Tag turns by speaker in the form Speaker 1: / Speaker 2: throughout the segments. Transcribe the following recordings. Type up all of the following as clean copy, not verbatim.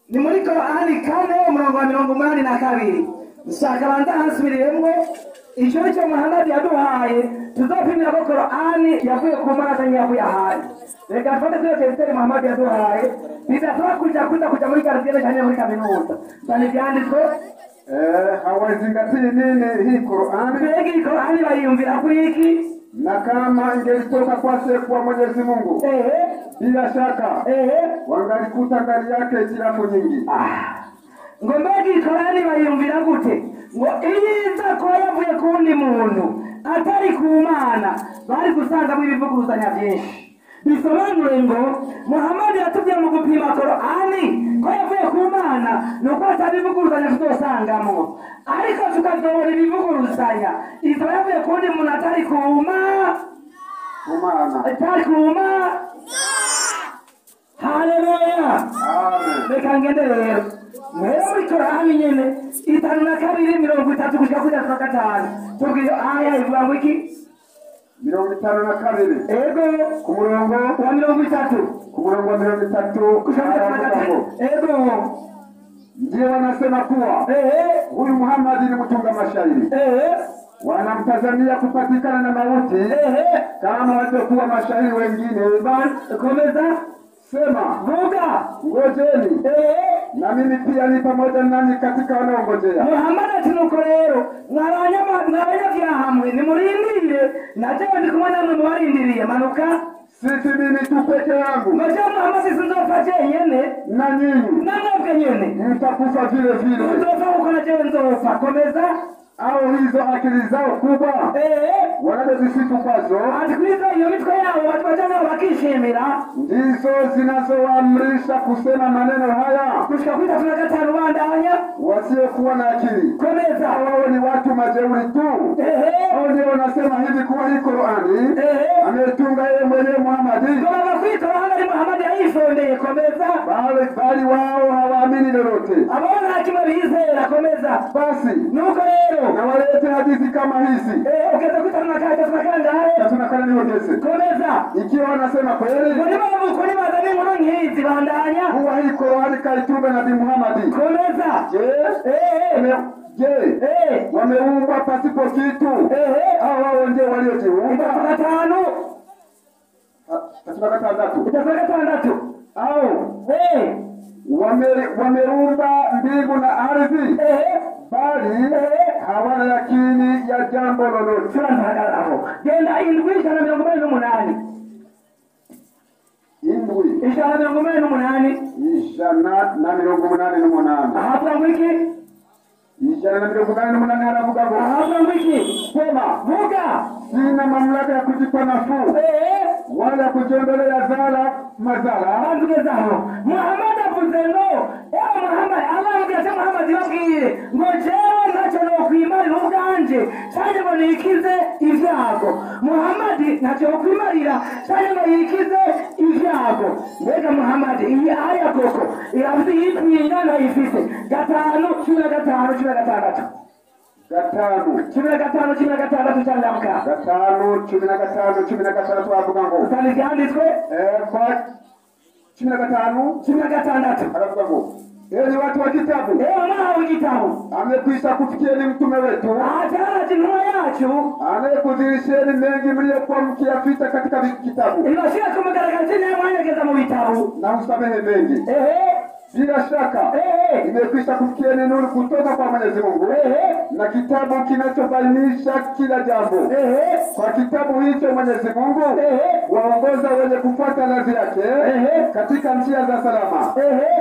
Speaker 1: ni muri Korani 4:82 nshaka banza hasubiriyemwo ico cyo Muhammad yaduhaye tuzopimira ko Korani yavuye ku Mana cyangwa yavuye ahandi reka twende twese Muhammad yaduhaye bizatwa kuja muri karibia cyane muri kaminuza cyane byanditswe
Speaker 2: hawazingatii nini hii Qur'ani?
Speaker 1: Hii Qur'ani bayumvira kuiki
Speaker 2: na kama ingelitoka kwa Mwenyezi Mungu bila shaka wangalikuta ndani yake hitilafu nyingi.
Speaker 1: Ngombe hii Qur'ani bayumvira gute ngo iza ko yavuye kundi muntu atari ku Mana bari gusanga mu bivuguruzanya byinshi bisobanure ngo Muhammad yatubye mu gupima Qur'ani ko yavuye ku Mana nuko atabivuguruzanya tuzosangamo ariko tukazobona ibivuguruzanya izo yavuye kundi muntu atari ku Mana atari ku Mana. Haleluya, amen. Reka ngende rero muri Qur'ani nyene 52:30 gushika kuri 35 tubwiye aya ivuga ngo iki
Speaker 2: 52
Speaker 1: ego
Speaker 2: ku murongo
Speaker 1: wa 30
Speaker 2: ku murongo wa 30
Speaker 1: kushaka ego
Speaker 2: ndio wanasema kuwa huyu Muhammad ni mtunga mashairi wanamtazamia kupatikana na mauti kama watakuwa mashairi wengine.
Speaker 1: Komeza
Speaker 2: sema
Speaker 1: vuga
Speaker 2: ngojeni na mimi pia ni pamoja nani katika wanaongojea.
Speaker 1: Muhammad atunuko rero mwabanya vyahamwe nimurindire najewe ndi kumwe namwe mubarindiriye manuka
Speaker 2: sisi mimi tu peke yangu
Speaker 1: maje Muhammad sisi nzopate nyene
Speaker 2: na nyinyi
Speaker 1: namwe nyene
Speaker 2: mtakufa vile vile
Speaker 1: nzofa uko najewe nzofa. Komeza
Speaker 2: au hizo akili zao kubwa wanazozisifu kwazo
Speaker 1: atikwiza hiyo mitwe yao watu wajana wakishimira
Speaker 2: ndizo zinazoamrisha kusema maneno haya
Speaker 1: kushika kuita tunakata Rwandanya
Speaker 2: wasiokuwa na akili.
Speaker 1: Komeza
Speaker 2: wao ni watu majeuri tu. Hao ndio wanasema hivi kuwa hii Qur'ani ametunga yeye mwenyewe Muhammad.
Speaker 1: Kama kuita Muhammad aifondeye. Komeza
Speaker 2: bali wao hawaamini lolote
Speaker 1: abona hakima bizera. Komeza
Speaker 2: basi
Speaker 1: nuko rero
Speaker 2: na walete hadithi kama hizi
Speaker 1: ukeza kuita tunakanga haya
Speaker 2: tunakana niongeze.
Speaker 1: Komeza
Speaker 2: ikiwa wanasema kweli
Speaker 1: kuni madani ngono ngizi bandanya
Speaker 2: huwa hii Qur'ani kaitunga Nabii Muhammad.
Speaker 1: Komeza
Speaker 2: wameumbwa pasipo kitu hao wao ndio waliojiumba. Katika gatandatu au wameumba mbingu na ardhi bali hawana yakini ya jambo lolote.
Speaker 1: Genda indwi 148
Speaker 2: indwi
Speaker 1: 148
Speaker 2: 188
Speaker 1: hapo mwiki
Speaker 2: 188 haravuga ngo
Speaker 1: hapo mwiki
Speaker 2: sema
Speaker 1: vuga
Speaker 2: sina mamlaka ya kujipa nafuu wala kujondolea mazala
Speaker 1: andugezaho. Muhammad avuzengo Muhammad Allah yatema Muhammad yabwiye ngo jewe ntacyo no kwimarira ubwanje cyane ngo nikize ivyago. Muhammad ntacyo kwimarira cyane ngo yikize ivyago. Mbega Muhammad iyi aya koko iravuze yipingana ifise 5:15
Speaker 2: wavuga ngo
Speaker 1: utalianditswe
Speaker 2: kwa 15 aravuga ngo ni watu wa kitabu
Speaker 1: wana kitabu
Speaker 2: amekwisha kufikieni mtume wetu
Speaker 1: ajana jinua yacu
Speaker 2: anayekudhirisheni mengi mliokuwa mkiyapita katika kitabu
Speaker 1: inashia kumegaragazini mwanyegeza mu bitabu
Speaker 2: na usamehe mengi bila shaka imekwisha kufikieni nuru kutoka kwa Mwenyezi Mungu na kitabu kinachobainisha kila jambo. Kwa kitabu hicho Mwenyezi Mungu waongoza wenye kufuata lazi yake katika njia za salama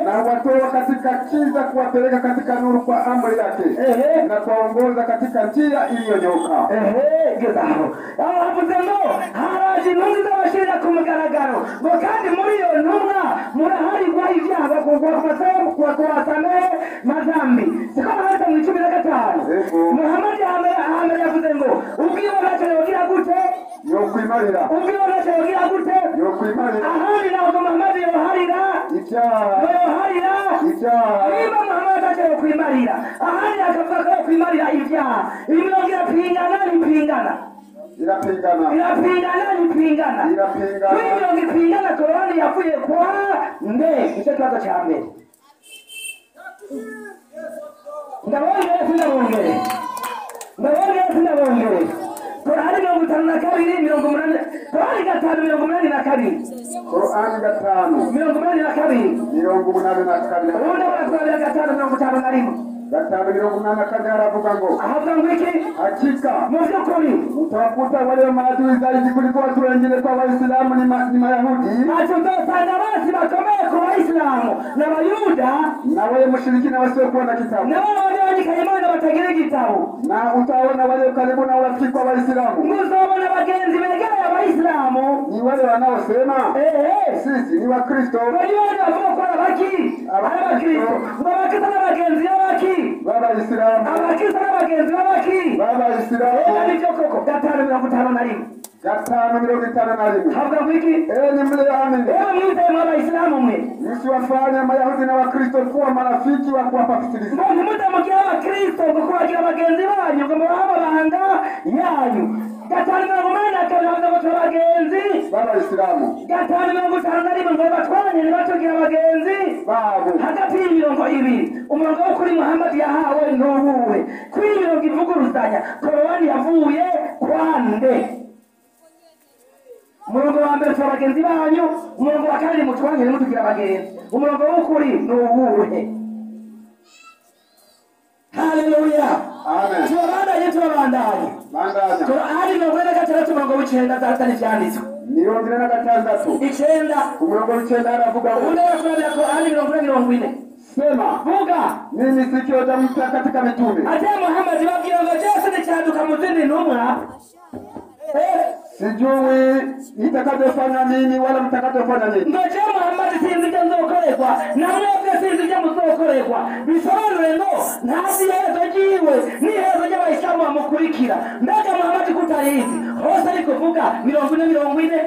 Speaker 2: na watoa katika kiza kuwapeleka katika nuru kwa amri yake na kuwaongoza katika njia iliyonyoka.
Speaker 1: Gezaho hapo zeno haraji nungi za washira kumugaragaro ngo kandi muri iyo ntumwa murahari kwa ivyaha kwa kuwasamehe madhambi. Siko hata mu 15 Muhammad yavuze ngo ubwiwe nacho yogira gute
Speaker 2: yo kwimarira
Speaker 1: ubwiwe nacho yogira gute
Speaker 2: yo kwimarira
Speaker 1: ahari na Muhammad yoharira niba Muhammad nacho yo kwimarira ahari akavuga ko kwimarira ivyaha imyongera pingana Qur'ani yavuye kwa nde icyo kibazo cya mbere ndabongere sinabongere Korani 52 Korani 582
Speaker 2: Korani 5 82
Speaker 1: ubundi barakora 5
Speaker 2: aravuga ngo
Speaker 1: ahabwa ngo iki
Speaker 2: hakika
Speaker 1: mu by'ukuri
Speaker 2: utawakuta wale maadui zaidi kuliko watu wengine kwa Waislamu ni Mayahudi.
Speaker 1: Atutosanga basi bakomeye ku Waislamu n'Abayuda
Speaker 2: na wale mushrikina wasiokuwa na kitabu
Speaker 1: na wale waliojikanya Imana batagira igitabo.
Speaker 2: Na utaona wale karibu na urafiki kwa Waislamu.
Speaker 1: Muzabona bagenzi begera Abaislamu
Speaker 2: ni wale wanaosema sisi ni Wakristo.
Speaker 1: Waliona bavuga baki Abakristo babakita n'abagenzi b'abaki
Speaker 2: b'Abayisilamu
Speaker 1: abakristo n'abagenzi b'abaki
Speaker 2: b'Abayisilamu
Speaker 1: ni cyo koko 551
Speaker 2: 551
Speaker 1: havuga ngo iki
Speaker 2: ni mliamini
Speaker 1: mwite mw'Abayisilamu mwe
Speaker 2: msiwafanye Mayahudi na Wakristo kuwa marafiki wa kuwapatiliza.
Speaker 1: Mbona mutamugira Abakristo ngo kubagira abagenzi banyu ngo mubahanga yanyu 551 ngo abagenzi
Speaker 2: b'Abayisilamu
Speaker 1: 551 ngo batwanye ni batugira abagenzi
Speaker 2: babo
Speaker 1: hagati y'imirongo ibiri umurongo wo kuri Muhammad yahawe n'ubuwe kuri imirongo ivuguruzanya Korani yavuye kwande umurongo wa mbere abagenzi banyu umurongo wa kabiri mutwanye ni mutugira abagenzi umurongo w'ukuri n'ubuhe Haleluya
Speaker 2: amen
Speaker 1: turabandanye Korani 46 umurongo w'icenda zatani vyanditswe
Speaker 2: 46 umurongo w'icenda aravuga ngo
Speaker 1: unayakurabira Korani 40
Speaker 2: sema
Speaker 1: vuga
Speaker 2: mimi sikioza mtu katika mitume
Speaker 1: ate Muhammad babwira ngo Yesu ni cyaduka mu zindi ntumwa
Speaker 2: sijui nitakachofanya nini wala mtakachofanya nini.
Speaker 1: Ngoje Muhammad sinzi cyo nzokorerwa namwe sinzi cyo muzokorerwa bisobanure ngo ntazi hezo jiwe ni hezo y'Abayisilamu bamukurikira mbega Muhammad kutarizi hose ari kuvuga
Speaker 2: 40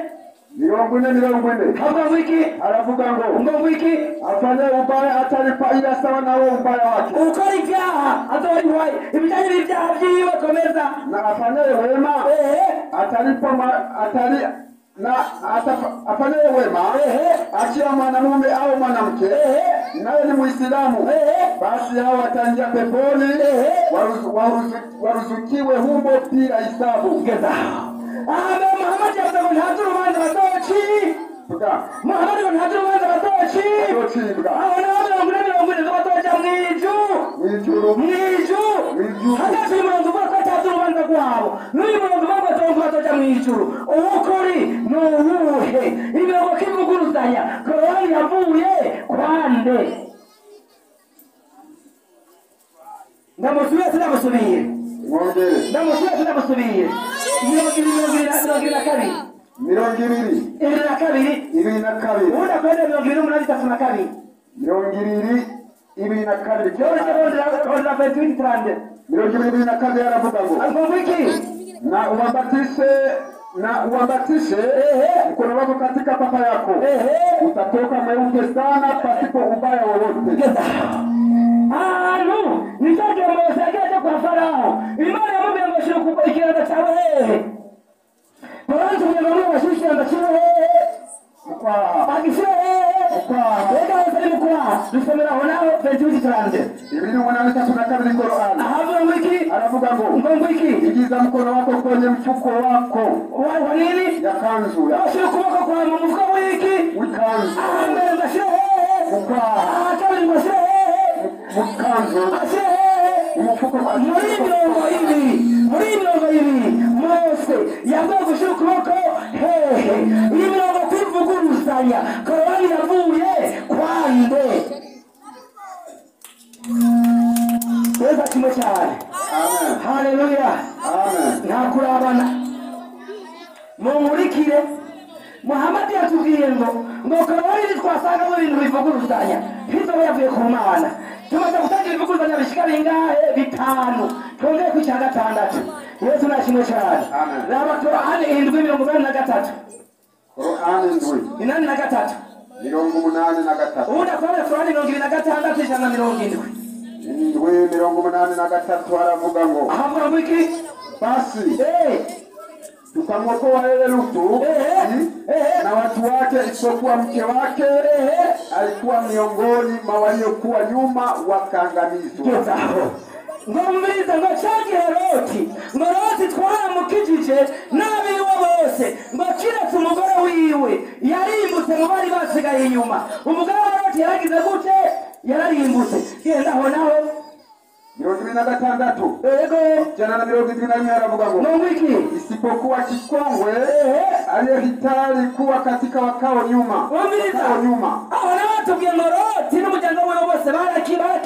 Speaker 1: havuga ngo iki
Speaker 2: aravuga ngo
Speaker 1: iki
Speaker 2: afanye ubaya atalipa ila sawa na wao ubaya wake
Speaker 1: ukora ibyaha azoriwaye ibijanye n'ibyaha byiwe komeza
Speaker 2: na afanye wema atalipa afanye wema achia mwanamume au mwanamke naye ni Muislamu basi hao wataingia peponi waruzukiwe humo bila hisabu.
Speaker 1: Amen. Muhammad yavuze ngo nta rubanza bazoci Muhammad ngo nta rubanza bazoci aho naho 40 bazoca mw'ijuru hagati y'umurongo uvuga ko atazi urubanza rwabo n'uyu murongo uvuga ko bazoca mw'ijuru uwukuri ni uwuhe imirongo kivuguruzanya Korani yavuye kwande ndamusubiye ndamusubiye
Speaker 2: 22
Speaker 1: ubundi akwenda 28
Speaker 2: 22 aravuga ngo na uambatishe mkono wako katika papa yako utatoka mweupe sana pasipo ubaya wowote.
Speaker 1: Nitoke Mose ageje kwa Farao Imana yamubwiye ngo shira kuko ikiranga cyawe Korani tumwe bashishira ndakiwe agishire reka hose mukwa dusomera aho naho 28
Speaker 2: ibiri mwana kabiri Korani
Speaker 1: ahavuga ngo iki
Speaker 2: aravuga ngo
Speaker 1: iki
Speaker 2: igiza mkono wako kwenye mfuko wako
Speaker 1: wa nini
Speaker 2: ya kanzu ya
Speaker 1: shira kuboko kwa mfuko wiki
Speaker 2: wikanzu
Speaker 1: mbele ndashire
Speaker 2: mukwa
Speaker 1: kabiri ndashire
Speaker 2: mukanzu umufuko
Speaker 1: muri mirongo ibiri Mose yavuye gushira ukuboko iyi mirongo kwivuguruzanya Korani yavuye kwande Beza kimwe cyane Haleluya ntakurabana mumurikire Muhammad yatubwiye ngo Korani twasanga mu bintu bivuguruzanya hizo yavuye ku Mana tumaze gutangira ibivuguruzanya bishika bingahe 5 twongeye ku cya 6 Yesu nashimwe cyane raba Korani 783
Speaker 2: Korani
Speaker 1: 83 ubundi akorera Korani 26 ijana na 70
Speaker 2: 83 aravuga ngo
Speaker 1: ahavuga ngo iki
Speaker 2: basi tukamwokoa yeye Lutu na watu wake, isipokuwa mke wake alikuwa miongoni mwa waliokuwa nyuma wakaangamizwa.
Speaker 1: ngomviriza ngo cyagihe ngo Loti twaramukijije n'abiwe bose ngo kiretse umugore wiwe yarimbutse mu bari basigaye inyuma. Umugore wa Loti yaragize gute? Yararimbutse. Genda aho naho
Speaker 2: 26 jana na 24 aravuga ngo isipokuwa kikongwe aliyehitari kuwa katika wakao nyuma.
Speaker 1: Aho naho tubwiye ngo Loti n'umuryango we bose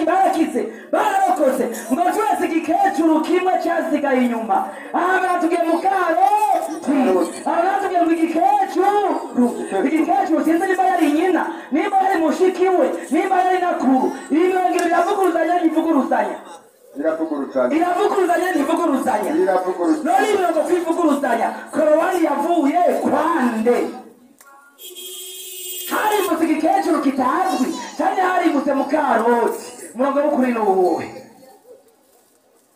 Speaker 1: barakize bararokoze ngo twese igikecuru kimwe cyasigaye inyuma. Aha batubwiye mu Karoti, aho natubwiye ngo igikecuru sinzi niba yari nyina, niba yari mushiki we, niba yari nakuru. Ibi birongero biravuguruzanya n'ivuguruzanya. Iravuguruzanya n'ivuguruzanya. None ibirongo kwivuguruzanya. Korowani yavuye kwande. Harimutse igikecuru kitazwi cyane, harimutse mu Karoti. Murongo w'ukuri ni uwuhe?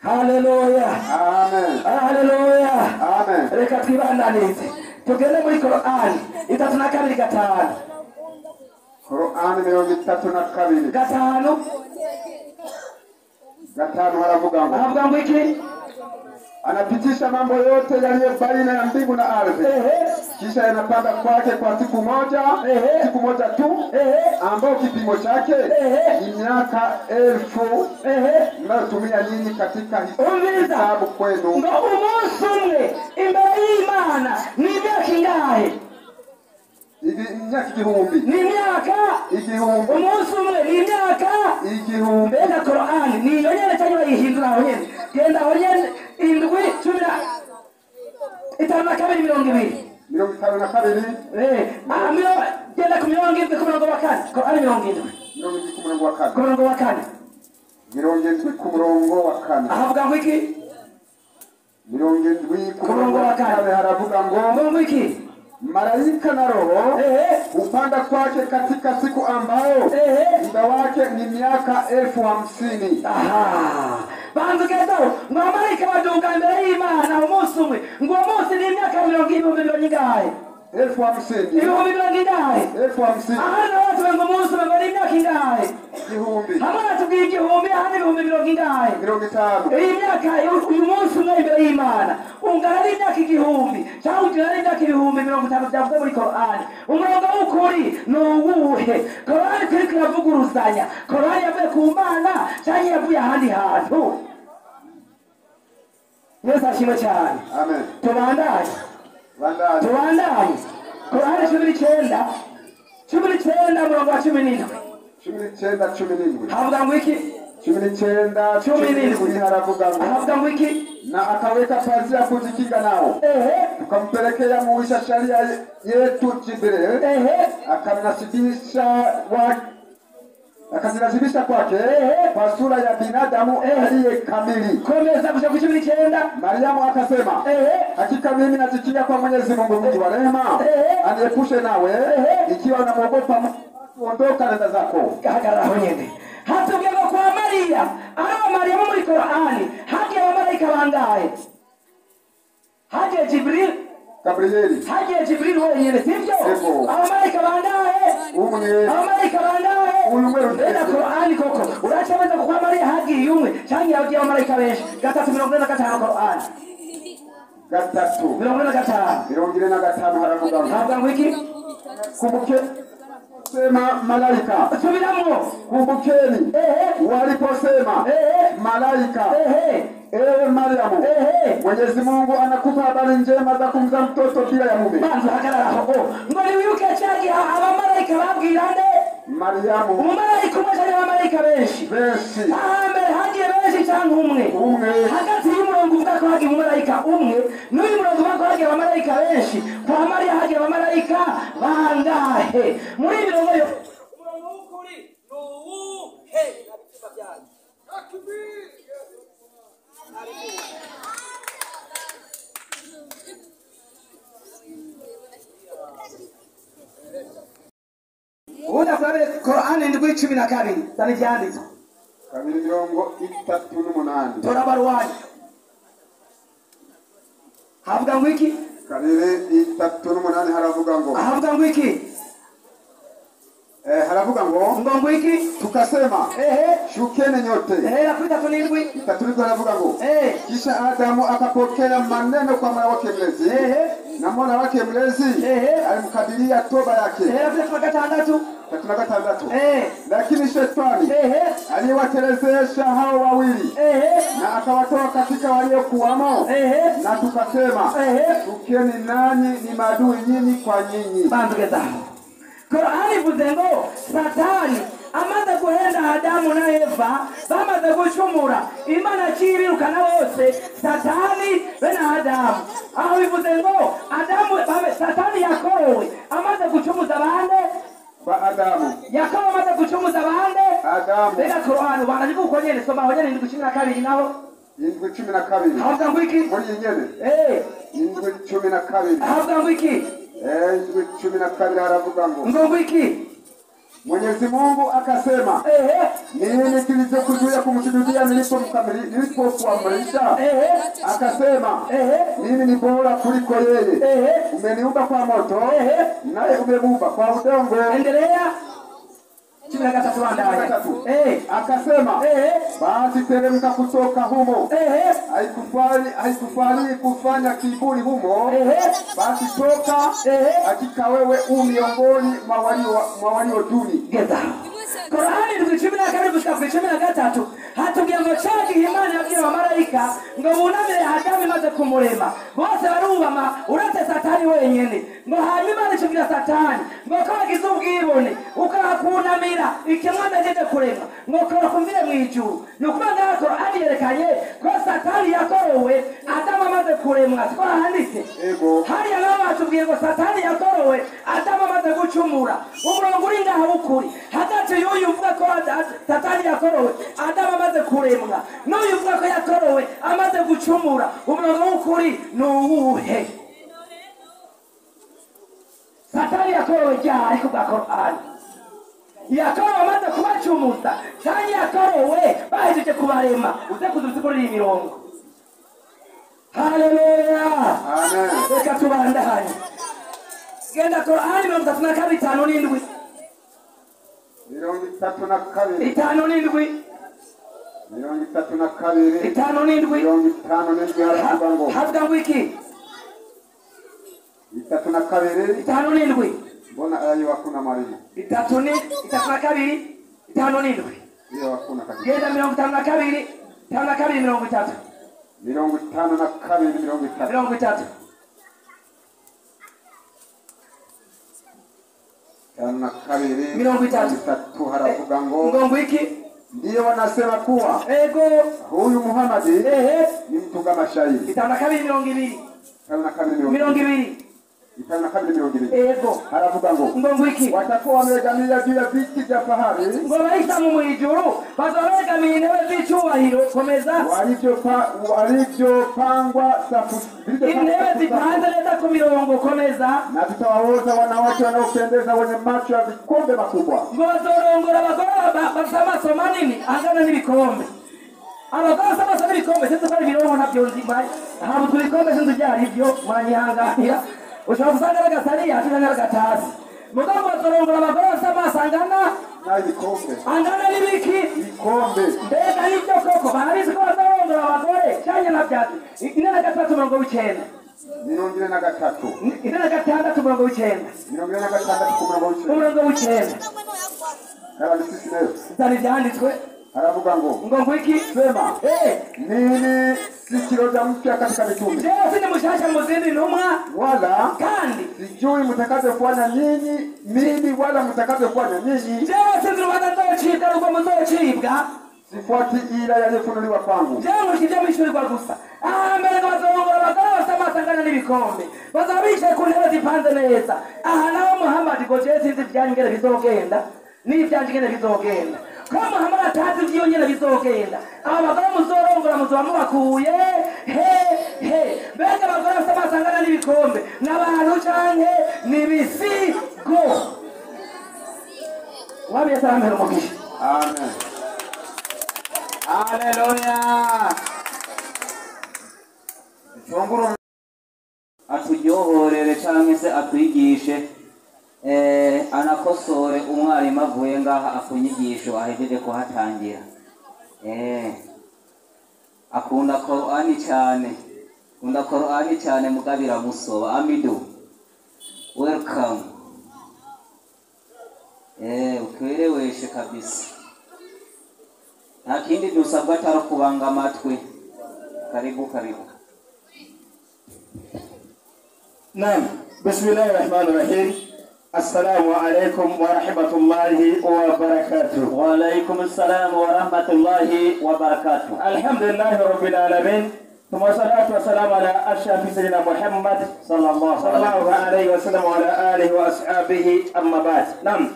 Speaker 1: Haleluya.
Speaker 2: Amen.
Speaker 1: Haleluya.
Speaker 2: Amen.
Speaker 1: Reka twibananize tugende muri Korowani 32:5.
Speaker 2: Korowani 32:5 haravuga
Speaker 1: ngo iki?
Speaker 2: Anapitisha mambo yote yaliyo baina ya mbingu na ardhi. Kisha yanapanda kwake kwa siku moja tu, ambao kipimo chake ni miaka 1000 mnayotumia nyinyi katika hisabu kwenu.
Speaker 1: Ngo umunsi umwe imbere y'Imana ni imyaka ingahe?
Speaker 2: Imyaka igihumbi.
Speaker 1: Ni imyaka
Speaker 2: igihumbi.
Speaker 1: Umunsi umwe ni imyaka igihumbi. Mbega Korani ni yonyene cyangwa bayihindura aho nyene? Genda aho nyene 7:52.
Speaker 2: 52.
Speaker 1: Genda ku 70 ku murongo wa 4. Korani 70.
Speaker 2: 70 ku murongo wa 4.
Speaker 1: Ku murongo wa 4.
Speaker 2: 70 ku murongo wa 4.
Speaker 1: Ahavuga ngo iki?
Speaker 2: 70 ku murongo wa 4 haravuga ngo
Speaker 1: iki?
Speaker 2: Malaika na roho upanda kwake katika siku ambayo muda wake ni miaka 1050.
Speaker 1: Bantu geto ngo malaika baduga imbere y'Imana umunsi umwe, ngo umunsi ni imyaka 1050 ingahe?
Speaker 2: 1050.
Speaker 1: 1050. Aha watu ngo umunsi ngo ni imyaka ingahe?
Speaker 2: Igihumbi.
Speaker 1: Hamana tubwiye igihumbi, aha ni 1050 ingahe?
Speaker 2: 50.
Speaker 1: Iyi myaka uyu munsi umwe imbere y'Imana ungana n'imyaka igihumbi cyangwa ungana n'imyaka 50 byavuze muri Korani. Umurongo w'ukuri ni uwuhe? Korani kuri kiravuguruzanya. Korani yavuye ku Mana cyangwa yavuye ahandi hantu? Yesu ashimwe cyane.
Speaker 2: Amen.
Speaker 1: Tubandanye. Korani 19 murongo wa 17.
Speaker 2: 19:17
Speaker 1: havuga ngo iki?
Speaker 2: 19:17 haravuga
Speaker 1: ngo iki?
Speaker 2: Na akaweka pazia kujikinga nao. Tukampelekea muisha sharia yetu Jibril. Akazinasibisha kwake kwa sura ya binadamu aliye kamili.
Speaker 1: Komeza kusha 19.
Speaker 2: Mariamu akasema, hakika mimi najikinga kwa Mwenyezi Mungu mwingi wa rehema, aniepushe nawe ikiwa unamwogopa, ondoka nenda zako.
Speaker 1: Hagaraho nyene. Hatubwira kwa Maria, Mariamu muri Korani, hagiye abamarayika bangahe? Hagiye Gabrieli. Hagiye Jibril wenyene, sivyo? Abamarayika bangahe?
Speaker 2: Umwe.
Speaker 1: Abamarayika bangahe?
Speaker 2: Umwe.
Speaker 1: Ndenda Korani koko. Uracabeza kwa Maria hagiye umwe, cyangwa yagiye abamarayika benshi? 3:45 Korani.
Speaker 2: 3:45 haravuga
Speaker 1: ngo iki?
Speaker 2: Kumbuke sema malaika.
Speaker 1: Subiramo.
Speaker 2: Kumbukeni waliposema malaika, ewe Mariamu, Mwenyezi Mungu anakupa habari njema za kumzaa mtoto bila ya mume.
Speaker 1: Banza hagararaho. Ngo ni wibuke cyagi abamarayika babwirane
Speaker 2: Mariamu.
Speaker 1: Umumarayika umwe cyangwa abamarayika benshi?
Speaker 2: Benshi.
Speaker 1: Mbere hagiye benshi cyangwa umwe? Hagati y'umurongo uvuga ko hagiye umumarayika umwe n'uyu murongo uvuga ko hagiye abamarayika benshi, kwa Mariya hagiye abamarayika bangahe? Muri mirongo yo umurongo w'ukuri ni uwuhe? Nabitsima byanyu. Ubundi akurabire Korani 7:12 zani byanditswe
Speaker 2: 2:38
Speaker 1: tora baruwani havuga ngo iki?
Speaker 2: kabiri itatu n'umunani haravuga ngo
Speaker 1: ahavuga ngo iki
Speaker 2: haravuga ngo
Speaker 1: iki
Speaker 2: tukasema shukeni nyote.
Speaker 1: Lakini tatu n'indwi
Speaker 2: Itatu n'indwi haravuga ngo kisha Adamu akapokea maneno kwa mwana wake mlezi na mwana wake mlezi alimkadiria toba yake. Tatu na gatandatu lakini shetani aliwatelezesha hao wawili na akawatoa katika waliokuwamo na tukasema shukeni nanyi ni maadui nyinyi kwa nyinyi.
Speaker 1: Bandugeza Qur'ani ivuze ngo Satani amaze guhenda Adamu na Eva bamaze gucumura Imana kirukana bose Satani bena Adamu aho bivuze ngo Satani yakorowe amaze gucumuza bande
Speaker 2: ba Adamu
Speaker 1: Yakobo amaze gucumuza bande
Speaker 2: Adamu
Speaker 1: bega Qur'ani banaje uko nyene soma aho nyene 12 naho
Speaker 2: 12
Speaker 1: havuga ngo iki
Speaker 2: muri nyene 12
Speaker 1: havuga ngo iki
Speaker 2: 12 haravuga ngo
Speaker 1: iki
Speaker 2: Mwenyezi Mungu akasema nini kilichokuzuia kumsujudia nilipokuamrisha? Akasema mimi ni bora kuliko yeye. Umeniumba kwa moto naye umemuumba kwa udongo. Endelea. Akasema basi teremka kutoka humo. Haikufali kufanya kiburi humo. Basi toka, hakika wewe miongoni mwa walio duni.
Speaker 1: Geta Qur'ani 12:13 hatubwiye ngo cyagi Imana yabwiye abamarayika ngo bunamire Adamu maze kumurema bose barubama urate Satani wenyene ngo hanyuma nicubira Satani ngo kagize ubwibone ukakunamira ikimwamenyeje kurema ngo korokumvire mwijuru nukubanga Qur'ani yerekanye ko Satani yakorowe Adamu amaze kuremwa twahanditse hari naho batubwiye ngo Satani yakorowe Adamu amaze gucumura umurongo uri ngaho ukuri hagati y'uyu uvuga ko Satani yakorowe Adamu amaze kuremwa n'uyu uvuga ko yakorowe amaze gucumura umurongo w'ukuri n'uwuhe Satani yakorowe ryari ku bwa Qur'ani yakorowe amaze kubacumuza cyangwa yakorowe bahejeje kubarema uze kudusigurira imirongo. Haleluya
Speaker 2: amen.
Speaker 1: Reka tubandanye genda Qur'ani 32:5 havuga ngo iki 3:5
Speaker 2: mbona ayo hakuna marini
Speaker 1: 3:5
Speaker 2: hiyo hakuna kabisa.
Speaker 1: Genda 52 53
Speaker 2: haravuga ngo
Speaker 1: iki
Speaker 2: ndio wanasema kuwa huyu Muhammad ni mtu kama shairi.
Speaker 1: 52
Speaker 2: haravuga
Speaker 1: ngo iki
Speaker 2: watakuwa wamegamia juu ya viti vya fahari
Speaker 1: ngo bahita mu mwijuru bazorega intebe z'icyubahiro komeza
Speaker 2: walivyopangwa safu
Speaker 1: intebe zipanze neza ku mirongo komeza
Speaker 2: na tutawaoza wanawake wanaopendeza wenye macho ya vikombe makubwa
Speaker 1: ngo bazorongora abagore bafite amaso manini angana n'ibikombe abagore bafite amaso n'ibikombe sinzi ko ari ibirongo nabyo nzimbaye ntabwo tubikombe sinzi byari ibyo mwanyihanganira ushobora gusanga bagasariya cyangwa bagatasi mugabo bazorongora abagore bafite amaso angana n'ibiki
Speaker 2: ibikombe
Speaker 1: mbega nibyo koko barabizi ko bazorongora abagore cyangwa nabyati 4:9 Zari byanditswe
Speaker 2: haravuga
Speaker 1: ngo iki
Speaker 2: sema nini sikiroja mpya katika mitume
Speaker 1: Yesu ni mushasha muzindi ntumwa
Speaker 2: wala
Speaker 1: kandi
Speaker 2: sijui mtakavyofanya nyinyi mimi wala mtakavyofanya nyinyi
Speaker 1: Yesu ndio watatochibwa rugo muzocibwa
Speaker 2: sifuati ila yaliyofunuliwa kwangu
Speaker 1: Jewe kijya mishurirwa gusa mbere bazorongora abagore basamazangana n'ibikombe bazabishe ku ntebe zipanze neza aha naho Muhammad ngo je sinzi byangere bizogenda n'ibyangere bizogenda ko Muhammad atazi byongera bizogenda aba bagore muzorongora muzoba mubakuye mbega abagore basamazangana n'ibikombe n'abantu canke n'ibisigo wabiye salamero mugisha
Speaker 2: amen.
Speaker 1: Haleluya.
Speaker 2: Tunguru
Speaker 1: atuyobe
Speaker 3: canke se atwigishe anakosore umwarimu avuye ngaha akunyigisho ahejeje kuhatangira. Akunda Qur'ani cyane mugabira musoba. Amidu, welcome. Ukweleweshe kabisa. Nta kindi dusabwa atari kubanga amatwi. Karibu.
Speaker 1: Naam, bismillahir rahmanir rahim. Assalamu alaikum wa rahmatullahi wa barakatuh.
Speaker 3: Wa alaikum assalam wa rahmatullahi wa barakatuh.
Speaker 1: Alhamdulillahi rabbil alamin. Thumma salatu wa salam ala ashrafi sayyidina Muhammad sallallahu alaihi wa sallam wa ala alihi wa ashabihi amma ba'd. Naam,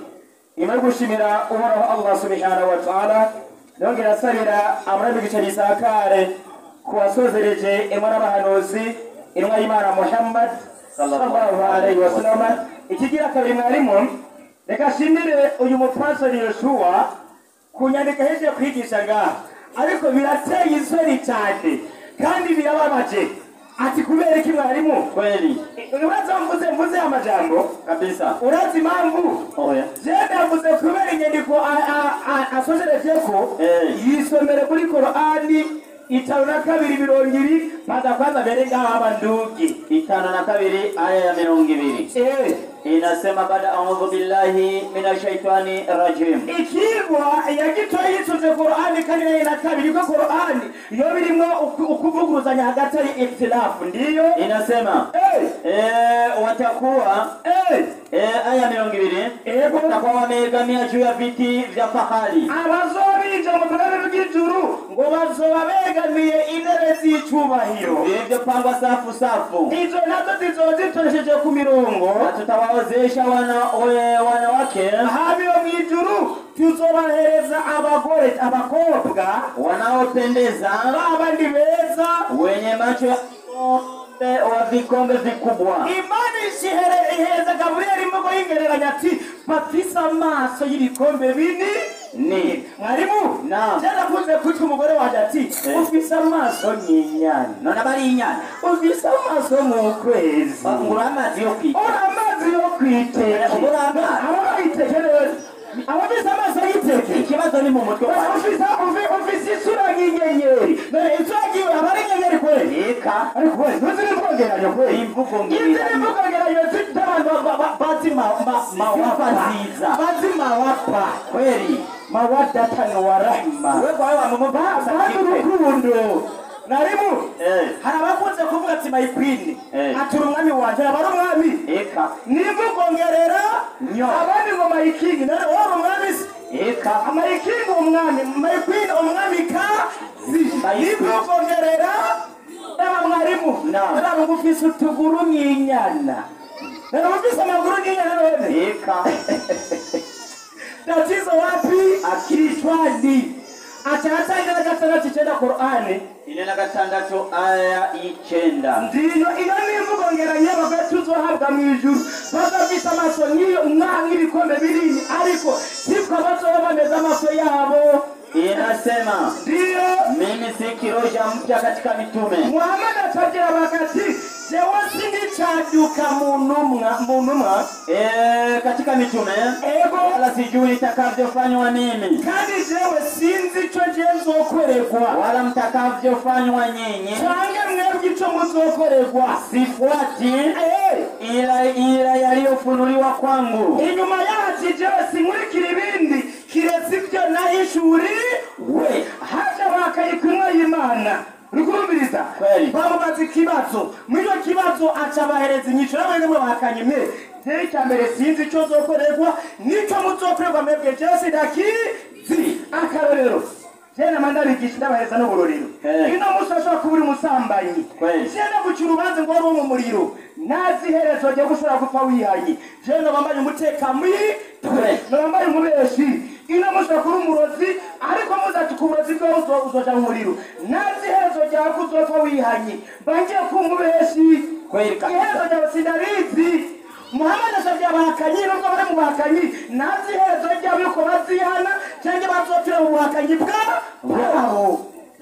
Speaker 1: imari gushimira uhoraho Allah subhanahu wa ta'ala nongera asabira amarabigisha risakare kuwasozereje imana bahanuzi inwa y'Imana Muhammad sallallahu alaihi wa sallam. Ikigira kabiri mwarimu, reka shimire uyu mupastori Yoshua kunyandika heje kwigisha ngaha, ariko birateye isoni cyane kandi birababaje. Ati kubera iki mwarimu?
Speaker 3: Kweli
Speaker 1: uraza mvuze amajambo kabisa. Urazi impamvu? Oya, jenda mvuze kubera inyandiko asojereje ko yisomere kuri Qur'ani 5:2 baza kwanza mbere ngaha abandugi
Speaker 3: 5:2 aya ya 200 inasema baada a'udhu billahi minash shaitani rajim.
Speaker 1: Ikigwa yagitoye yitsuze Qur'ani kandi na kabiri ko Qur'ani yo birimo ukuvuguruzanya hagati ari ikhtilafu. Ndiyo
Speaker 3: inasema watakuwa aya 200 watakuwa wameegamia juu ya viti vya fahari.
Speaker 1: Abazobija mu bwami bw'ijuru ngo bazobegamiye intebe z'icubahiro
Speaker 3: ibyo pangwa safu.
Speaker 1: Izo nazo zizozitoresheje ku mirongo.
Speaker 3: Tutawawezesha wanawake
Speaker 1: habyo mw'ijuru tuzobahereza abakobwa
Speaker 3: wanaopendeza
Speaker 1: abandi beza
Speaker 3: wenye macho wa vikombe vikubwa.
Speaker 1: Imana iheza Gabriel imvugo y'ingereranya ati bafise amaso y'ibikombe binini. Mwarimu, jana kuze kuca umugore waje ati ufise amaso n'inyana.
Speaker 3: None bari inyana.
Speaker 1: Ufise amaso mu kwezi.
Speaker 3: Ngura amazi yo
Speaker 1: kwiteka. Abafise amaso y'iteke.
Speaker 3: Ikibazo ni mu mutwe wawe.
Speaker 1: Ufise isura nk'inyenyeri. Isura giwe abari inyenyeri kweli.
Speaker 3: Eka.
Speaker 1: Ariko kweli ntuzirivongeranya kweli.
Speaker 3: Imvugo
Speaker 1: Izirivongeranya bazimawapa
Speaker 3: kweli.
Speaker 1: Mawaddatan wa rahma. Urukundo. Mwarimu, hari abakunze kuvuga ati my queen ati umwami wanje abari umwami.
Speaker 3: Eka.
Speaker 1: Nivugongerera abandi ngo my king none wari umwami.
Speaker 3: Eka.
Speaker 1: My king umwami, my queen umwami ka nivugongerera mwarimu. Nara ngufise utuguru n'inyana. Nara ngufise amaguru n'inyana none.
Speaker 3: Eka.
Speaker 1: Tatizo wapi? Kichwani. Achatangira gatandatu cyenda Qur'ani
Speaker 3: 6 aya 9.
Speaker 1: Ndiyo iyo nimvugo ngeranye bagatuzohabwa mu ijuru. Bazafite amaso n'iyo nk'ibikombe binini ariko siko bazoba bameze amaso yabo.
Speaker 3: Inasema
Speaker 1: ndiyo
Speaker 3: mimi si kiroja mpya katika mitume.
Speaker 1: Muhammad atabwira bakati jewe singicaduka munumwa
Speaker 3: katika mitume wala sijui nitakavyofanywa mimi,
Speaker 1: kandi jewe sinzi ico nzokwererwa
Speaker 3: wala mtakavyofanywa nyinyi,
Speaker 1: canke mwebwe ico muzokorerwa.
Speaker 3: Sifuati ila yaliyofunuliwa kwangu.
Speaker 1: Inyuma yacu jewe sinkurikira ibindi kiretse ibyo nahishuriwe. Haje bakayikwimwa y'Imana. Rukumviriza bamubaza ikibazo, mw'icyo kibazo acabahereza inyishu n'abandi bahakanyimwe. Rero cyambere sinzi ico zokorerwa nico muzokorerwa mwebwe jewe sindakizi. Akarorero jena mandabigisha ndabahereza n'uburorero. Ino musasha kuburi musambanyi jena gucura ubanze ngo ari mu muriro nazi herezo ryo gushora gupfa wihanye. Jena bambaye umutekamo bambaye umubeshi ino musha kuri umurozi ariko muzati kuburozi bwo uzoja mu muriro nazi herezo rya kuzopfa wihanye. Bangiye kumubeshi herezo rya sindarizi. Muhammad asabye abahakanyi nubwo bari mu bahakanyi nazi herezo rya yuko bazihana cyangwa bazopfira mu buhakanyi bwabo.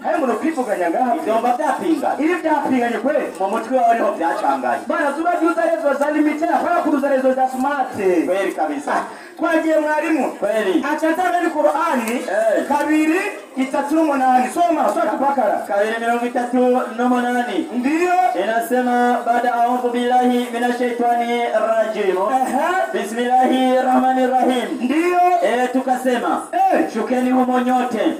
Speaker 1: Hayo muno kwivuganya ngaha.
Speaker 3: Ivyomba vyapinganye.
Speaker 1: Ibi vyapinganye kweli.
Speaker 3: Mu mutwe wawe niho vyacanganye.
Speaker 1: Bana tunajuza rezo za limited kwa kuruza rezo za smart.
Speaker 3: Kweli kabisa.
Speaker 1: Twagiye mwarimu.
Speaker 3: Kweli.
Speaker 1: Achatana ni Qur'ani 2:38. Soma sura Bakara.
Speaker 3: 2:38.
Speaker 1: Ndiyo.
Speaker 3: Inasema baada a'udhu billahi minash shaitani rajim. Bismillahir rahmanir rahim.
Speaker 1: Ndiyo.
Speaker 3: Tukasema shukeni humo nyote.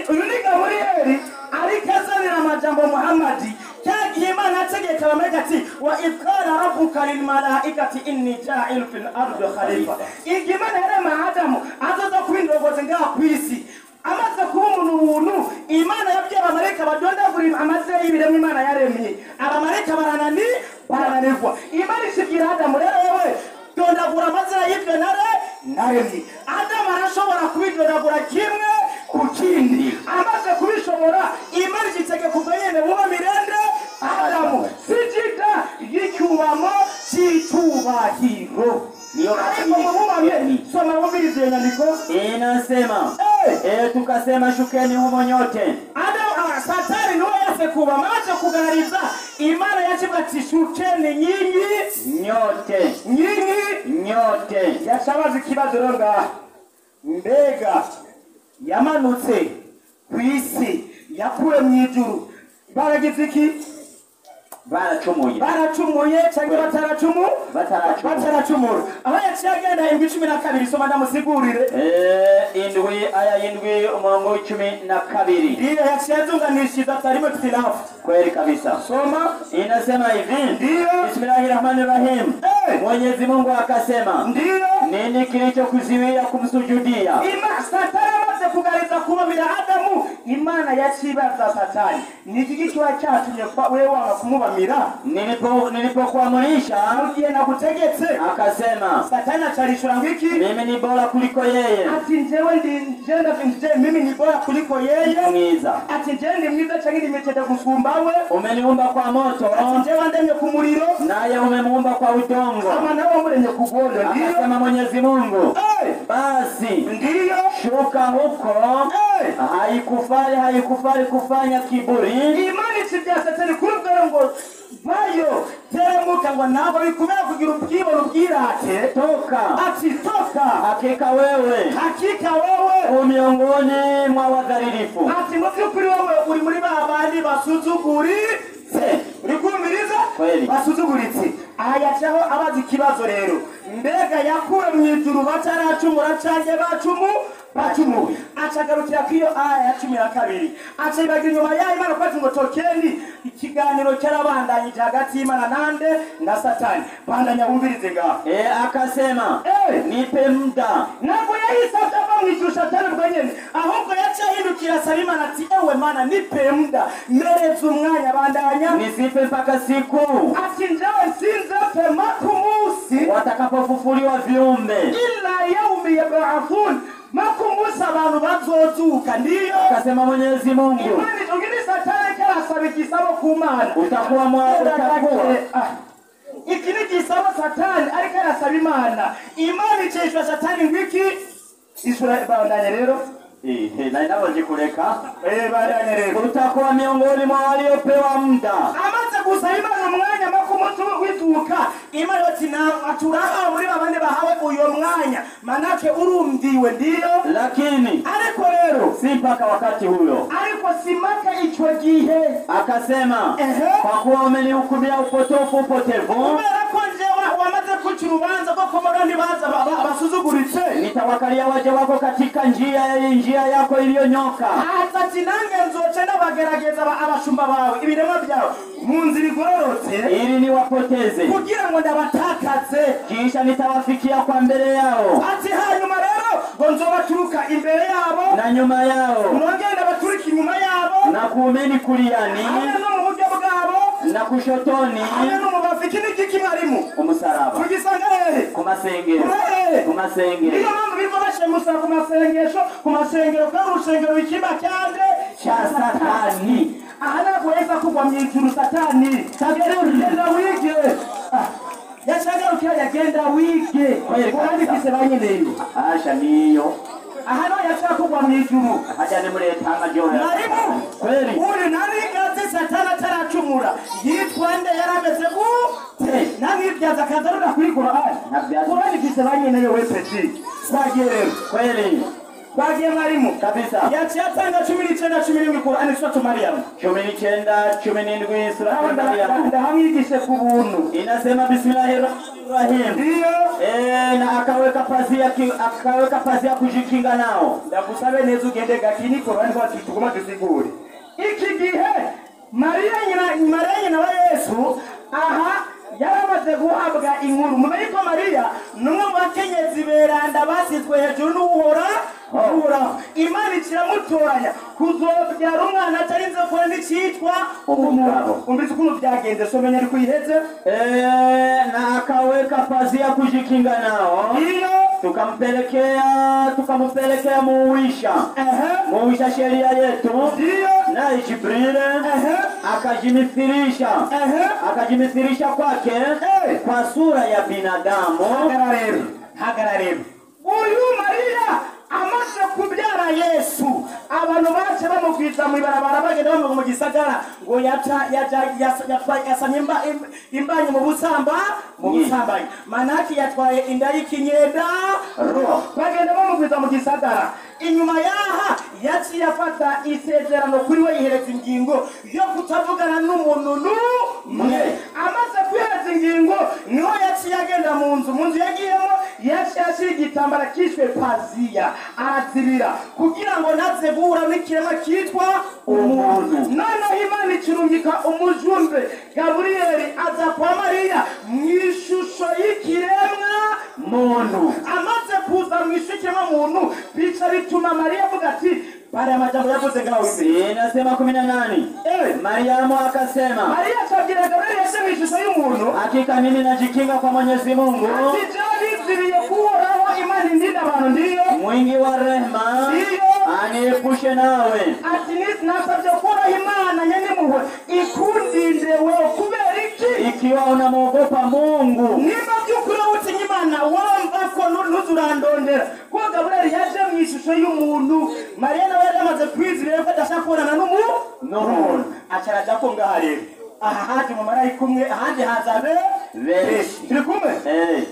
Speaker 1: Uyu Gabrieli alikazanira majambo Muhammadi cyagiye Imana ategeka bamega ati wa idqala rabbuka lil malaikati inni ja'il fil ardi khalifa. Igimana yarema Adamu azoza kwindogoza ngaha kwisi amaze kuba umuntu Imana yabwiye abamarayika badondagura amaze y'ibiremwe Imana yaremye abamarayika barananirwa. Imana ishibwira Adamu rero yewe dondagura amaze y'ibyo naremye. Adamu arashobora kubidondagura kimwe kukindi amaze kubishobora Imana igitege kuva nyene muba mirende Adamu sijida y'icyubamo cy'itubahiro niyo batiyeni. Soma wumvirize nyandiko
Speaker 3: inasema tukasema shukeni humo nyote.
Speaker 1: Adamu Satani niwe yase kuba maze kugarariza Imana yacibati shukeni nyinyi nyote. Yashabaza ikibazo ronga mbega yamanutse kwisi yakuwe mu ijuru baragize iki? Baracumuye cyangwa bataracumura. Aho yaciye agenda 12. Soma ndamusigurire.
Speaker 3: Indwi aya indwi umurongo 12.
Speaker 1: Ndiyo yaciye azunganishiza tarimo tilafu.
Speaker 3: Kweli kabisa.
Speaker 1: Soma
Speaker 3: inasema hivi.
Speaker 1: Ndiyo.
Speaker 3: Bismillahirrahmanirrahim. Mwenyezi Mungu akasema.
Speaker 1: Ndiyo.
Speaker 3: Nini kilichokuzuia kumsujudia?
Speaker 1: Satani amaze kugariza kumubira Adamu Imana yacibaza Satani niki kikiwa cyatumye kwa wewe wanga kumubamira?
Speaker 3: Nilipokuamrisha
Speaker 1: ugiye nakutegetse.
Speaker 3: Akasema
Speaker 1: Satani acharishura ngiki?
Speaker 3: Mimi ni bora kuliko yeye.
Speaker 1: Ati njewe mimi ni bora kuliko yeye.
Speaker 3: Mwiza.
Speaker 1: Ati njewe ndi mwiza cyangwa nimetenda gusumbawe.
Speaker 3: Umeniumba kwa moto.
Speaker 1: Ati njewe ndemye ku muriro.
Speaker 3: Naye umemuumba kwa udongo.
Speaker 1: Ama nawe umuremye ku gondo. Ndiyo.
Speaker 3: Akasema Mwenyezi Mungu. Basi.
Speaker 1: Ndiyo.
Speaker 3: Shuka huko. Haikufali kufanya kiburi.
Speaker 1: Imani sibya Satani kurubwira ngo bayo teremuka ngo nabo bikumera kugira ubwibone ubwirate.
Speaker 3: Toka.
Speaker 1: Ati toka.
Speaker 3: Hakika wewe miongoni mwa wadhalilifu.
Speaker 1: Ati mukuri wewe uri muri babandi basuzuguritse. Urikumiriza? Basuzuguritse. Ayacaho abazi ikibazo rero. Mbega yakuwe mu ijuru bataracumura cange bacumuye. Acagarukira kwiyo aya ya 12. Acibagira inyuma ya Imana kwati ngo tokeni ikiganiro cyarabandanyije hagati y'Imana nande na Satani. Bandanya bumvirize ngaho.
Speaker 3: Akasema nipe muda.
Speaker 1: Nako yahise atava mu ijuru Satani bwenyene. Ahubwo yacahindukira Imana ati ewe Mana nipe muda. Mereza umwanya bandanya.
Speaker 3: Nisipe mpaka siku.
Speaker 1: Ati njawe sinze pema kumusi.
Speaker 3: Watakapofufuliwa viumbe.
Speaker 1: Illa yaumi yab'athun. Makumusa abantu bazozuka. Ndiyo.
Speaker 3: Akasema Mwenyezi Mungu.
Speaker 1: Imani ungini Satani kala sabikisabo ku Mana.
Speaker 3: Utakuwa
Speaker 1: iki ni gisabo Satani ariko arasaba Imana. Imana iceshwa Satani ngwiki isura bandanye rero.
Speaker 3: Na inabaje kureka.
Speaker 1: Bandanye rero.
Speaker 3: Utakuwa miongoni mwa waliopewa muda.
Speaker 1: Amaze gusaba Imana umwanya makumutu wituka. Imana ati na aturaha muri babande bahawe uyo mwanya. Manake urumdiwe. Ndiyo.
Speaker 3: Lakini
Speaker 1: ariko rero
Speaker 3: si mpaka wakati huyo.
Speaker 1: Ariko simaka ico gihe.
Speaker 3: Akasema kwa kuwa umenihukumia upotevu.
Speaker 1: Kubera ko njewe wamaze kuca urubanza bwo komorandi baza basuzuguritse.
Speaker 3: Nitawakalia waja wako katika njia yako iliyonyoka.
Speaker 1: Ati nange nzoce n'abagerageza abashumba bawe ibirema byawe mu nzira igororotse
Speaker 3: ili niwapoteze
Speaker 1: kugira ngo ndabatakaze.
Speaker 3: Kisha nitawafikia kwa mbele yao.
Speaker 1: Ati hanyuma rero ngo nzobaturuka imbere yabo
Speaker 3: na nyuma yao.
Speaker 1: Nongenda baturika inyuma yabo
Speaker 3: na kuumeni kuliani
Speaker 1: no mu buryo bwabo
Speaker 3: na kushotoni
Speaker 1: no mu bafikini kiki mwarimu
Speaker 3: umusaraba
Speaker 1: kugisanga
Speaker 3: kumasengero.
Speaker 1: Niyo mpamvu birimo bashemusa kumasengero kwa urusengero w'ikiba cyande
Speaker 3: cha Satani.
Speaker 1: Ahana kuweza kugwa mu ijuru Satani. Genda wige. Yashagarukiye yagenda wige. Kandi kisebanye rero.
Speaker 3: Asha niyo.
Speaker 1: Ahano yashaka kugwa mu ijuru.
Speaker 3: Hajane muri etanga jora.
Speaker 1: Mwarimu.
Speaker 3: Kweli.
Speaker 1: bafise banyene yo wepeti twagiye rero
Speaker 3: kweli
Speaker 1: twagiye mwarimu
Speaker 3: kabisa.
Speaker 1: yaciye atanga 19:17 Qur'ani suratu Maryam
Speaker 3: 19:17 sura ya Maryam.
Speaker 1: ndahamwigishe ku buntu
Speaker 3: Inasema bismillahirrahmanirrahim.
Speaker 1: ndiyo
Speaker 3: Na akaweka pazia kujikinga nao.
Speaker 1: ndakusabe neza ugende gakini Qur'ani kwa kituguma tusigure iki gihe Maria nyina wa Yesu aha yaramaze guhabwa inkuru mumenye ko Maria numwe mu bakenyezi beranda basizwe hejuru n'uhora Imana ikiramutoranya kuzobyara umwana atarinze kuba n'icitwa umugabo. Umbizi ukuntu byagenze somenya ari kuyiheze
Speaker 3: Na akaweka pazia kujikinga nao.
Speaker 1: iyo
Speaker 3: tukampelekea muisha sheria yetu.
Speaker 1: iyo
Speaker 3: Na Jibril akajimithirisha kwake kwa sura ya binadamu.
Speaker 1: hagara rero uyu Maria amaze kubyara Yesu abantu bace bamugwiza mu ibarabara bagenda mu gisagara ngo yasamye imbanyi mu busambanyi manaki yatwaye inda y'ikinyenda bagenda bamugwiza mu gisagara. Inyuma yaha yaciye afata isezerano kuri we yihereza ingingo yo kutavugana n'umuntu n'umwe. Amaze kwihereza ingingo niho yaciye agenda mu nzu yagiyemo yaciye ashyira igitambara kishwe paziya arazibira kugira ngo naze guhura n'ikirema kitwa umuntu. Noneho Imana ikirungika umujumbe Gaburiyeli aza kwa Mariya mu ishusho y'ikiremwa muntu. Amaze kuza mu ishusho y'ikiremwa muntu bica bituma Mariya avuga ati baada ya majambo yavuze ngaho
Speaker 3: inasema 18. Mariamu akasema,
Speaker 1: Maria akabwira Gabrieli yasema ishusho y'umuntu,
Speaker 3: hakika mimi najikinga kwa Mwenyezi Mungu,
Speaker 1: ati jali kuoraho Imana ndinda abantu ndiyo
Speaker 3: mwingi wa rehema,
Speaker 1: ndiyo
Speaker 3: aniepushe nawe.
Speaker 1: Ati nasabye kuoraho Imana nyene muhwe ikundinde wewe kubera iki?
Speaker 3: Ikiwa unamwogopa Mungu,
Speaker 1: niba byukuri uti Imana wumva ko ntuzurandondera. Ko Gabrieli yaje mu ishusho y'umuntu, Maria nawe yamaze kwizira ko adashakubonana n'umuntu. Acaraja ko ngaha rero aha haje mu marayika umwe ahandi hazabe benshi. Turi kumwe?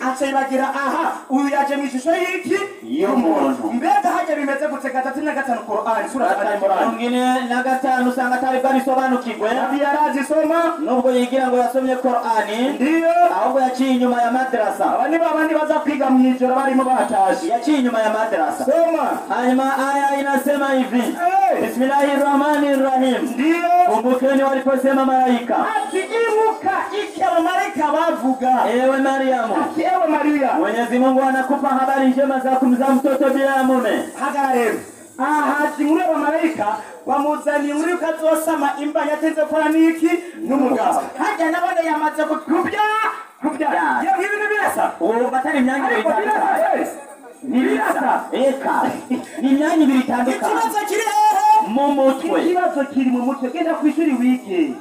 Speaker 1: Acayibagira aha uyu yaje mu ishusho y'iki y'umuntu. Mbega haje bimeze gute 35 Qur'an sura ya Imran.
Speaker 3: Mwingine na 5 usanga tari sobanukirwe.
Speaker 1: Nabii arazi soma
Speaker 3: nubwo yigira ngo yasomye Qur'ani,
Speaker 1: ndiyo
Speaker 3: ahubwo yaciye inyuma ya madrasa.
Speaker 1: abandi baza kwiga mu ijoro barimo batashi.
Speaker 3: Yaciye inyuma ya madrasa.
Speaker 1: Soma
Speaker 3: Hanyuma aya inasema hivi. Bismillahirrahmanirrahim.
Speaker 1: Ndiyo
Speaker 3: Kumbukeni waliposema malaika,
Speaker 1: ati ibuka iki malaika bavuga.
Speaker 3: ewe Mariamu,
Speaker 1: Ati ewe Maria,
Speaker 3: Mwenyezi Mungu anakupa habari njema za kumzaa mtoto bila mume.
Speaker 1: hagara rero aha muri aba malaika bamuzaniye muri kazosama imba yateze kwa niki n'umugabo. Hajya nabone yamaze kubya yo ibintu birasa
Speaker 3: Ubu batari imyanya bitandukanye.
Speaker 1: birasa
Speaker 3: Eka ni imyanya ibiri itandukanye.
Speaker 1: ikibazo kiri hehe
Speaker 3: Mu mutwe.
Speaker 1: ikibazo kiri mu mutwe. Genda kwishuri wige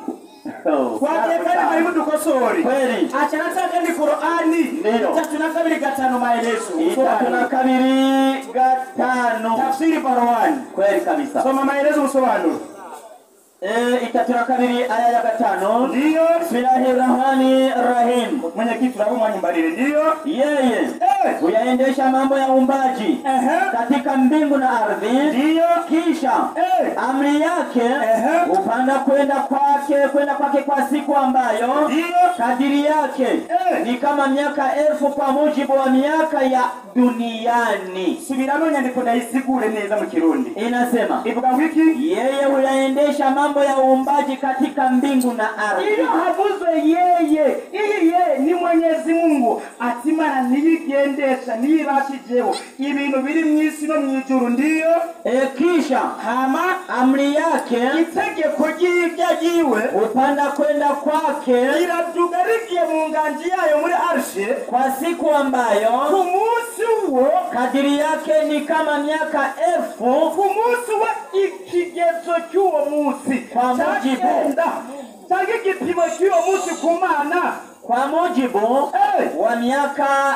Speaker 1: kwagiye kandi bari mudukosori
Speaker 3: Kweli.
Speaker 1: achana tanga ni Qur'ani
Speaker 3: Ndiyo.
Speaker 1: 3:5 maelezo
Speaker 3: 3:5
Speaker 1: tafsiri Barwani.
Speaker 3: kweli kabisa.
Speaker 1: Soma maelezo usobanuro.
Speaker 3: 3:2 aya ya 5.
Speaker 1: Ndiyo
Speaker 3: Bismillahirrahmanirrahim.
Speaker 1: mwenye kitu hapo mwanyimbalile. Ndiyo
Speaker 3: Yeye huyaendesha mambo ya uumbaji katika mbingu na ardhi.
Speaker 1: ndiyo
Speaker 3: Kisha amri yake upanda kwenda kwake kwa siku ambayo
Speaker 1: ndiyo
Speaker 3: kadiri yake ni kama miaka 1000 kwa mujibu wa miaka ya duniani.
Speaker 1: subiramo nyandiko ndayisigure neza mu Kirundi.
Speaker 3: Inasema
Speaker 1: Ivuga wiki
Speaker 3: yeye huyaendesha mambo ya uumbaji katika mbingu na ardhi.
Speaker 1: iyo havuzwe yeye ni Mwenyezi Mungu ati Imana niyigendesha niyibashijeho ibintu biri mu isi no mu ijuru. Ndiyo
Speaker 3: Kisha
Speaker 1: hama
Speaker 3: amri yake
Speaker 1: itegeko ry'ibyagiwe
Speaker 3: upanda kwenda kwake
Speaker 1: iraduga rigiye mu nganji yayo muri arshe
Speaker 3: kwa siku ambayo
Speaker 1: ku munsi wo
Speaker 3: kadiri yake ni kama miaka 1000
Speaker 1: ku munsi wa ikigezo cy'uwo munsi
Speaker 3: Kwa mujibu.
Speaker 1: cyangwa igipimo cy'uwo munsi ku Mana
Speaker 3: kwa mujibu wa miaka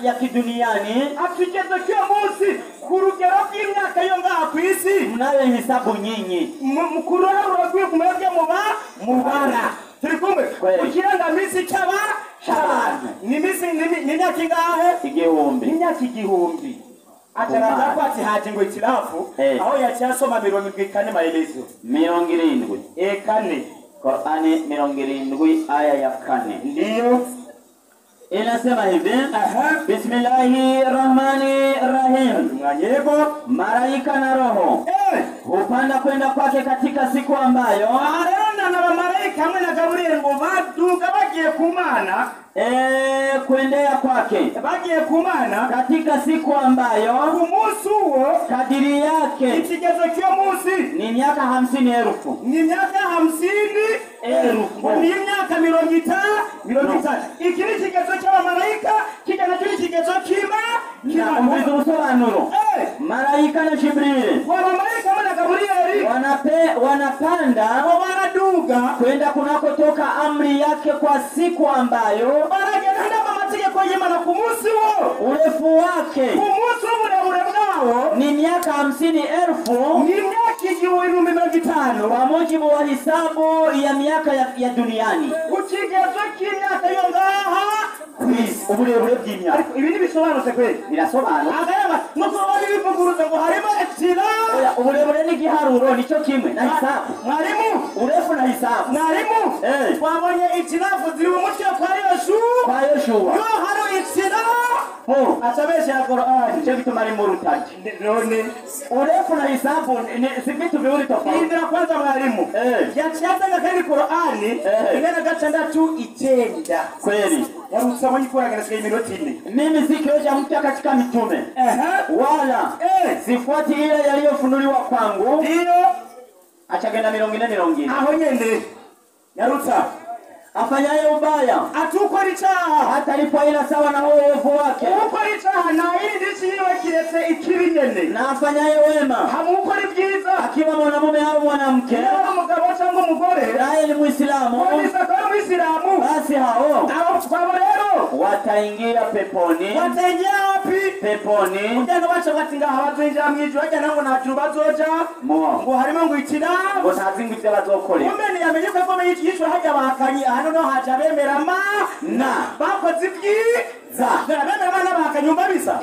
Speaker 3: ya kiduniani.
Speaker 1: akigezo cy'uwo munsi ku rugero rw'imyaka yo ngaha ku isi
Speaker 3: Mnayo hisabu nyinyi.
Speaker 1: mukuru rw'umwebwe mubara. Turi kumwe
Speaker 3: Kweli.
Speaker 1: ku kirangamisi
Speaker 3: Shabani.
Speaker 1: Ni myaka ingahe?
Speaker 3: Igihumbi.
Speaker 1: Imyaka igihumbi. Acharaza ko ati haje ngo itilafu aho yacyasoma 74 maelezo
Speaker 3: 70
Speaker 1: kane
Speaker 3: Qur'ani 70 aya ya 4
Speaker 1: ndiyo
Speaker 3: inasema hivi Bismillahirrahmanirrahim
Speaker 1: yego
Speaker 3: malaika na roho hupanda kwenda kwake katika siku ambayo
Speaker 1: arona na malaika hamwe na Gabriel ngo baduka bagiye kumana
Speaker 3: kuendea kwake
Speaker 1: bagiye kumana
Speaker 3: katika siku ambayo
Speaker 1: umunsi uwo
Speaker 3: kadiri yake
Speaker 1: ikigezo cyo munsi
Speaker 3: ni miaka 50,000
Speaker 1: ni miaka 50,000 ni miaka 50 iki ni kigezo cya malaika kigana cyo kigezo kima
Speaker 3: umvizo usobanuro malaika na Jibril
Speaker 1: wa malaika na Gabriel
Speaker 3: wanapanda
Speaker 1: wanaduga
Speaker 3: kwenda kunakotoka amri yake kwa siku ambayo
Speaker 1: baragenda amategeko y'Imana ku munsi wo
Speaker 3: urefu wake
Speaker 1: ku munsi w'uburebure bwawo
Speaker 3: ni miaka 50,000
Speaker 1: ni miaka 50,000
Speaker 3: kwa mujibu wa hisabu ya miaka ya duniani
Speaker 1: ukigezo cy'imyaka yo ngaha
Speaker 3: kwisi uburebure bw'imyaka
Speaker 1: ibi ni bisobanutse kweli
Speaker 3: birasobanura
Speaker 1: agayaba nuko bari bivuguruza ngo harimo etira
Speaker 3: uburebure n'igiharuro nicyo kimwe na hisabu
Speaker 1: mwarimu
Speaker 3: urefu na hisabu
Speaker 1: mwarimu twabonye itirafu ziri mu mutwe kwa Yoshua yo haro itira atabesha ya Qur'an
Speaker 3: cyo bituma ari mu rutaji
Speaker 1: none
Speaker 3: urefu na hisabu si vitu viwili tofauti
Speaker 1: indira kwanza mwarimu yacyatanga kandi Qur'an ingana gatandatu igenda
Speaker 3: kweli
Speaker 1: yarusaba yikoragana sikai minoti 4
Speaker 3: mimi sikioja mtu katika mitume wala sifuati ile yaliyofunuliwa kwangu
Speaker 1: ndio
Speaker 3: achagenda 40
Speaker 1: aho nyende yarutsa
Speaker 3: afanyaye ubaya
Speaker 1: atukora icyaha
Speaker 3: atalipwa ila sawa na uovu wake
Speaker 1: ukora icyaha na ili ndisiwe kiretse ikibi nyene
Speaker 3: na afanyaye wema
Speaker 1: hamukora ibyiza
Speaker 3: akiwa mwanamume au mwanamke
Speaker 1: au mugabo cyangwa umugore
Speaker 3: naye ni Muislamu basi hao
Speaker 1: kwabo rero
Speaker 3: wataingia peponi
Speaker 1: wataingia wapi
Speaker 3: peponi
Speaker 1: ujana bacha batinga habazinjira mwijuru ajana ngo natu bazoja ngo harimo ngo ikina
Speaker 3: ngo ntazinga ibyo bazokore
Speaker 1: umene yamenye ko ko yicishwa hajya bakanye hano no haja bemera na bakoze ibyiza bemera bana bakanyumba bisa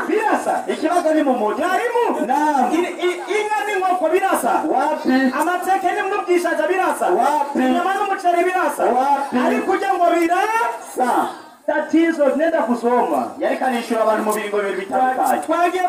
Speaker 1: birasa
Speaker 3: ikibazo ni mu muti
Speaker 1: mwarimu
Speaker 3: naam
Speaker 1: inga ni ngoko birasa
Speaker 3: wapi
Speaker 1: amateke ni mubwishaza birasa
Speaker 3: wapi
Speaker 1: nyama n'umuceri birasa
Speaker 3: wapi
Speaker 1: ari kujya ngo birasa tatizo nenda kusoma
Speaker 3: yari kanishura abantu mu biringo bibiri bitandukanye
Speaker 1: twagiye